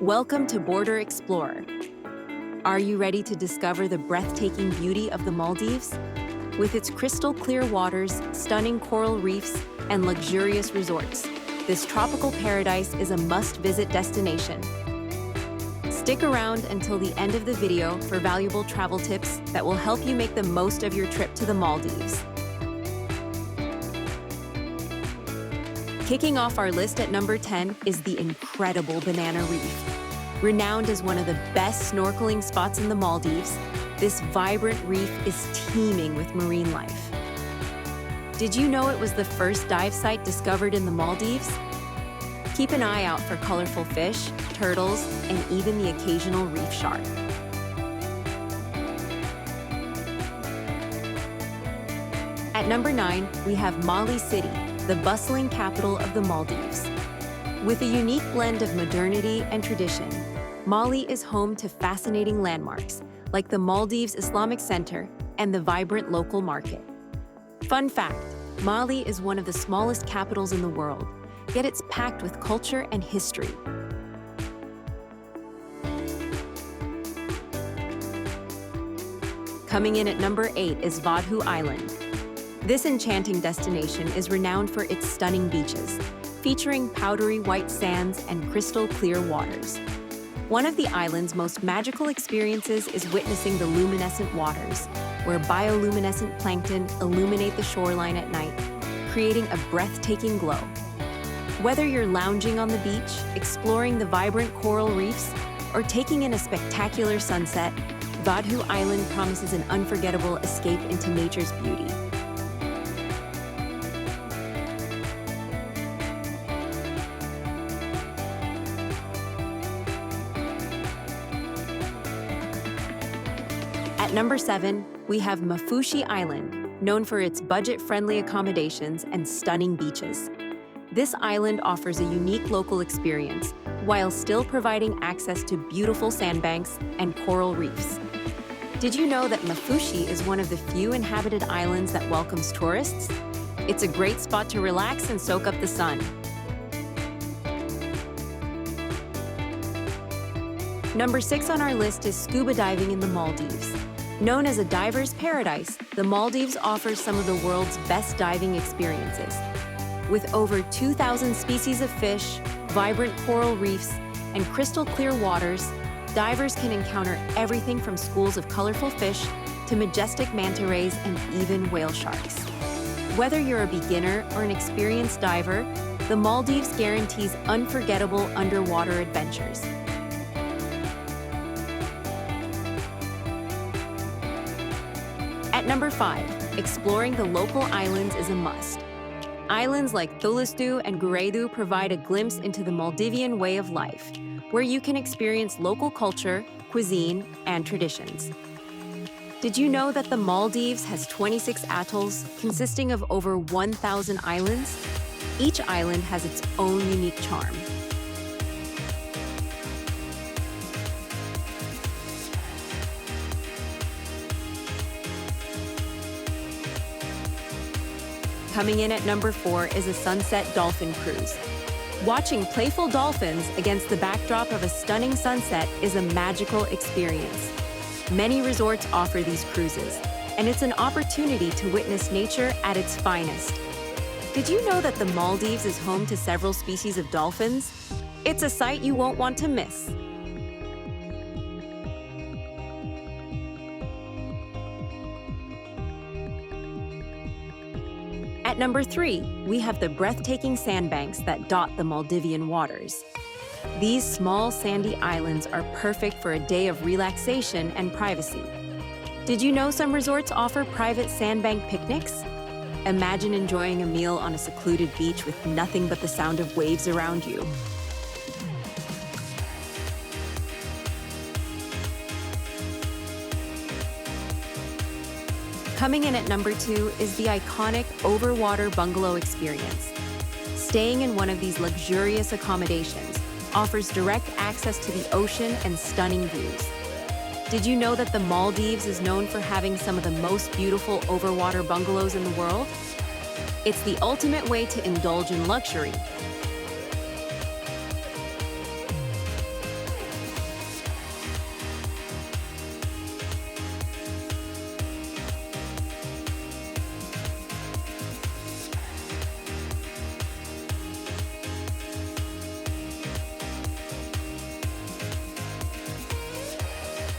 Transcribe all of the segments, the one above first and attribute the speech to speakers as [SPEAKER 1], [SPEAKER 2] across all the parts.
[SPEAKER 1] Welcome to Border Explorer. Are you ready to discover the breathtaking beauty of the Maldives? With its crystal clear waters, stunning coral reefs, and luxurious resorts, this tropical paradise is a must-visit destination. Stick around until the end of the video for valuable travel tips that will help you make the most of your trip to the Maldives. Kicking off our list at number 10 is the incredible Banana Reef. Renowned as one of the best snorkeling spots in the Maldives, this vibrant reef is teeming with marine life. Did you know it was the first dive site discovered in the Maldives? Keep an eye out for colorful fish, turtles, and even the occasional reef shark. At number 9, we have Mali City, the bustling capital of the Maldives. With a unique blend of modernity and tradition, Mali is home to fascinating landmarks like the Maldives Islamic Center and the vibrant local market. Fun fact, Mali is one of the smallest capitals in the world, yet it's packed with culture and history. Coming in at number 8 is Vaadhoo Island. This enchanting destination is renowned for its stunning beaches, featuring powdery white sands and crystal clear waters. One of the island's most magical experiences is witnessing the luminescent waters, where bioluminescent plankton illuminate the shoreline at night, creating a breathtaking glow. Whether you're lounging on the beach, exploring the vibrant coral reefs, or taking in a spectacular sunset, Vaadhoo Island promises an unforgettable escape into nature's beauty. At number 7, we have Maafushi Island, known for its budget-friendly accommodations and stunning beaches. This island offers a unique local experience while still providing access to beautiful sandbanks and coral reefs. Did you know that Maafushi is one of the few inhabited islands that welcomes tourists? It's a great spot to relax and soak up the sun. Number 6 on our list is scuba diving in the Maldives. Known as a diver's paradise, the Maldives offers some of the world's best diving experiences. With over 2,000 species of fish, vibrant coral reefs, and crystal clear waters, divers can encounter everything from schools of colorful fish to majestic manta rays and even whale sharks. Whether you're a beginner or an experienced diver, the Maldives guarantees unforgettable underwater adventures. At number 5, exploring the local islands is a must. Islands like Thulistu and Curated provide a glimpse into the Maldivian way of life, where you can experience local culture, cuisine, and traditions. Did you know that the Maldives has 26 atolls consisting of over 1,000 islands? Each island has its own unique charm. Coming in at number 4 is a sunset dolphin cruise. Watching playful dolphins against the backdrop of a stunning sunset is a magical experience. Many resorts offer these cruises, and it's an opportunity to witness nature at its finest. Did you know that the Maldives is home to several species of dolphins? It's a sight you won't want to miss. At number 3, we have the breathtaking sandbanks that dot the Maldivian waters. These small sandy islands are perfect for a day of relaxation and privacy. Did you know some resorts offer private sandbank picnics? Imagine enjoying a meal on a secluded beach with nothing but the sound of waves around you. Coming in at number 2 is the iconic Overwater Bungalow experience. Staying in one of these luxurious accommodations offers direct access to the ocean and stunning views. Did you know that the Maldives is known for having some of the most beautiful overwater bungalows in the world? It's the ultimate way to indulge in luxury.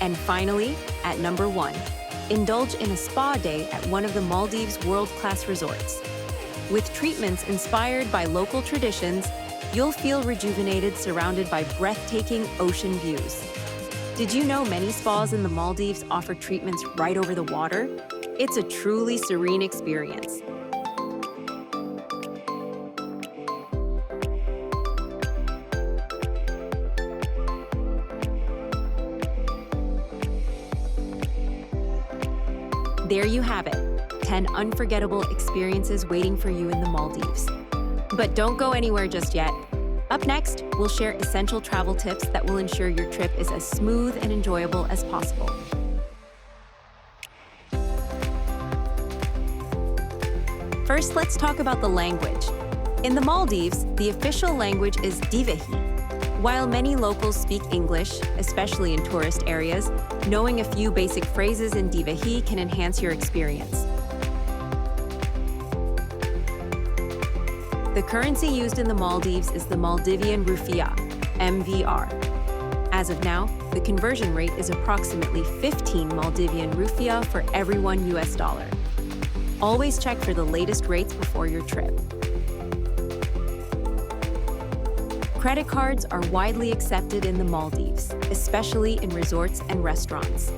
[SPEAKER 1] And finally, at number 1, indulge in a spa day at one of the Maldives' world-class resorts. With treatments inspired by local traditions, you'll feel rejuvenated surrounded by breathtaking ocean views. Did you know many spas in the Maldives offer treatments right over the water? It's a truly serene experience. There you have it, 10 unforgettable experiences waiting for you in the Maldives. But don't go anywhere just yet. Up next, we'll share essential travel tips that will ensure your trip is as smooth and enjoyable as possible. First, let's talk about the language. In the Maldives, the official language is Divahi. While many locals speak English, especially in tourist areas, knowing a few basic phrases in Divahi can enhance your experience. The currency used in the Maldives is the Maldivian rupiah, MVR. As of now, the conversion rate is approximately 15 Maldivian rupiah for every $1. Always check for the latest rates before your trip. Credit cards are widely accepted in the Maldives, especially in resorts and restaurants.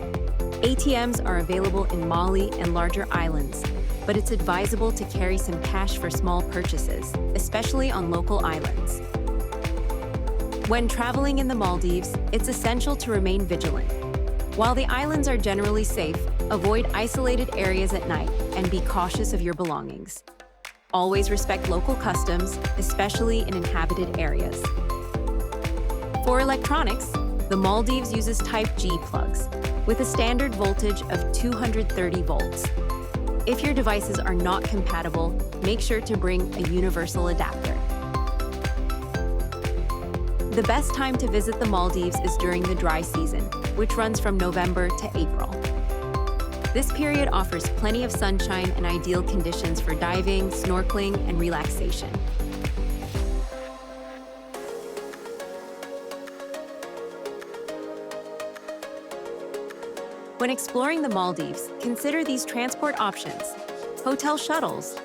[SPEAKER 1] ATMs are available in Mali and larger islands, but it's advisable to carry some cash for small purchases, especially on local islands. When traveling in the Maldives, it's essential to remain vigilant. While the islands are generally safe, avoid isolated areas at night and be cautious of your belongings. Always respect local customs, especially in inhabited areas. For electronics, the Maldives uses Type G plugs, with a standard voltage of 230 volts. If your devices are not compatible, make sure to bring a universal adapter. The best time to visit the Maldives is during the dry season, which runs from November to April. This period offers plenty of sunshine and ideal conditions for diving, snorkeling, and relaxation. When exploring the Maldives, consider these transport options. Hotel shuttles.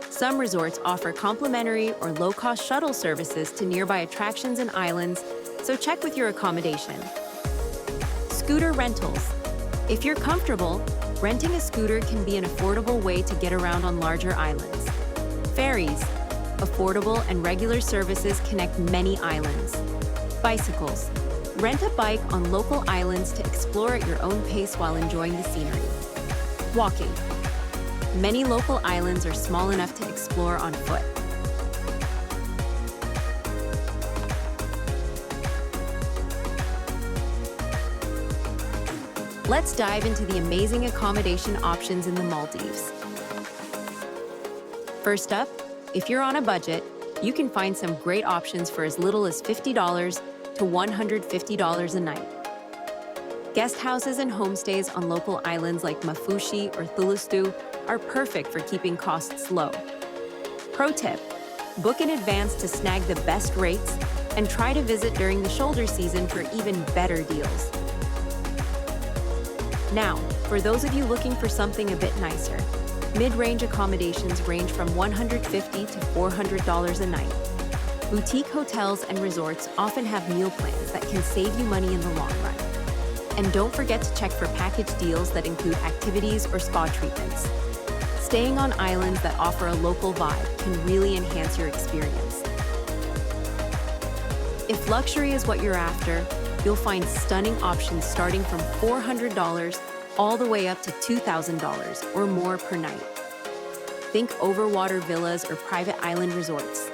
[SPEAKER 1] Some resorts offer complimentary or low-cost shuttle services to nearby attractions and islands, so check with your accommodation. Scooter rentals. If you're comfortable, renting a scooter can be an affordable way to get around on larger islands. Ferries. Affordable and regular services connect many islands. Bicycles. Rent a bike on local islands to explore at your own pace while enjoying the scenery. Walking. Many local islands are small enough to explore on foot. Let's dive into the amazing accommodation options in the Maldives. First up, if you're on a budget, you can find some great options for as little as $50 to $150 a night. Guest houses and homestays on local islands like Maafushi or Thulustu are perfect for keeping costs low. Pro tip: book in advance to snag the best rates and try to visit during the shoulder season for even better deals. Now, for those of you looking for something a bit nicer, mid-range accommodations range from $150 to $400 a night. Boutique hotels and resorts often have meal plans that can save you money in the long run. And don't forget to check for package deals that include activities or spa treatments. Staying on islands that offer a local vibe can really enhance your experience. If luxury is what you're after, you'll find stunning options starting from $400 all the way up to $2,000 or more per night. Think overwater villas or private island resorts.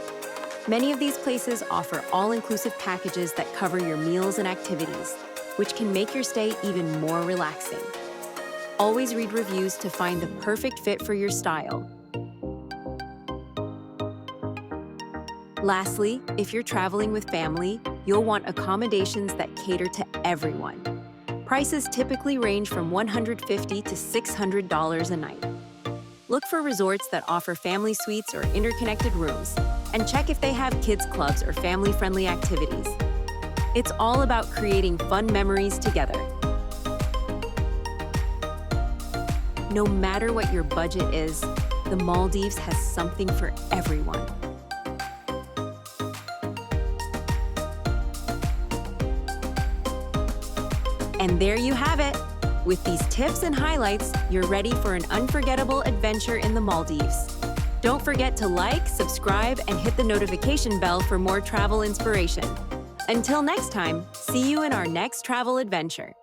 [SPEAKER 1] Many of these places offer all-inclusive packages that cover your meals and activities, which can make your stay even more relaxing. Always read reviews to find the perfect fit for your style. Lastly, if you're traveling with family, you'll want accommodations that cater to everyone. Prices typically range from $150 to $600 a night. Look for resorts that offer family suites or interconnected rooms, and check if they have kids clubs or family-friendly activities. It's all about creating fun memories together. No matter what your budget is, the Maldives has something for everyone. And there you have it. With these tips and highlights, you're ready for an unforgettable adventure in the Maldives. Don't forget to like, subscribe, and hit the notification bell for more travel inspiration. Until next time, see you in our next travel adventure.